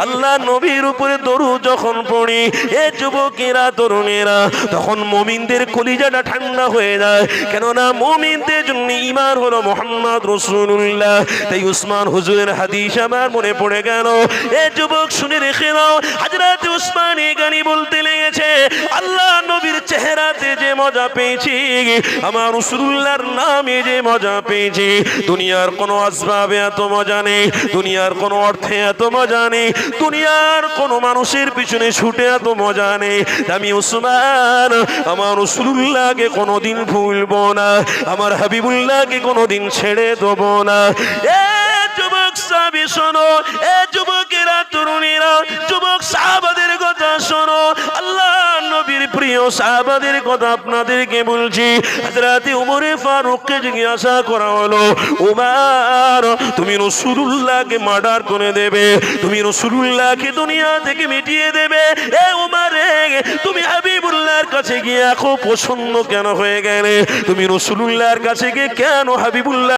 আল্লাহ নবীর উপরে দরুদ যখন পড়ি, এ যুবকেরা তরুণেরা, তখন মুমিনদের কলিজাটা ঠান্ডা হয়ে যায়। কেননা মুমিনদের জন্য ঈমান হলো মুহাম্মদ রাসূলুল্লাহ। তাই উসমান হুজুরের হাদিস আমার মনে পড়ে গেল। এ যুবক শুনে রেখে নাও, হযরত উসমান গানি বলতে লেগেছে, আল্লাহ নবীর চেহারাতে যে মজা পেয়েছি, আমার রাসূলুল্লাহর নামে যে মজা পেয়েছি, দুনিয়ার কোনো আসবাবে এত মজা নেই, দুনিয়ার কোনো অর্থে এত মজা নেই, দুনিয়ার কোনো মানুষের পিছনে ছুটে এত মজা নেই। আমি উসমান আমার রাসূলুল্লাহকে কোনোদিন ভুলবো না, আমার হাবিবুল্লাহকে কোনোদিন ছেড়ে দেবো না। এ যুবক সাহাবী শোনো, এ যুবকেরা তরুণীরা, যুবক সাহাবাদের কথা শোনো, আল্লাহ নবীর প্রিয় সাহাবাদের কথা আপনাদেরকে বলছি। হযরত ওমর ফারুককে জিজ্ঞাসা করা হলো, ওমর তুমি রাসূলুল্লাহকে মার্ডার করে দেবে, তুমি রাসূলুল্লাহকে দুনিয়া থেকে মিটিয়ে দেবে, এ ওমর তুমি হাবিবুল্লাহর কাছে গিয়ে এখন পছন্দ কেন হয়ে গেলে? তুমি রাসূলুল্লাহর কাছে গিয়ে কেন হাবিবুল্লাহ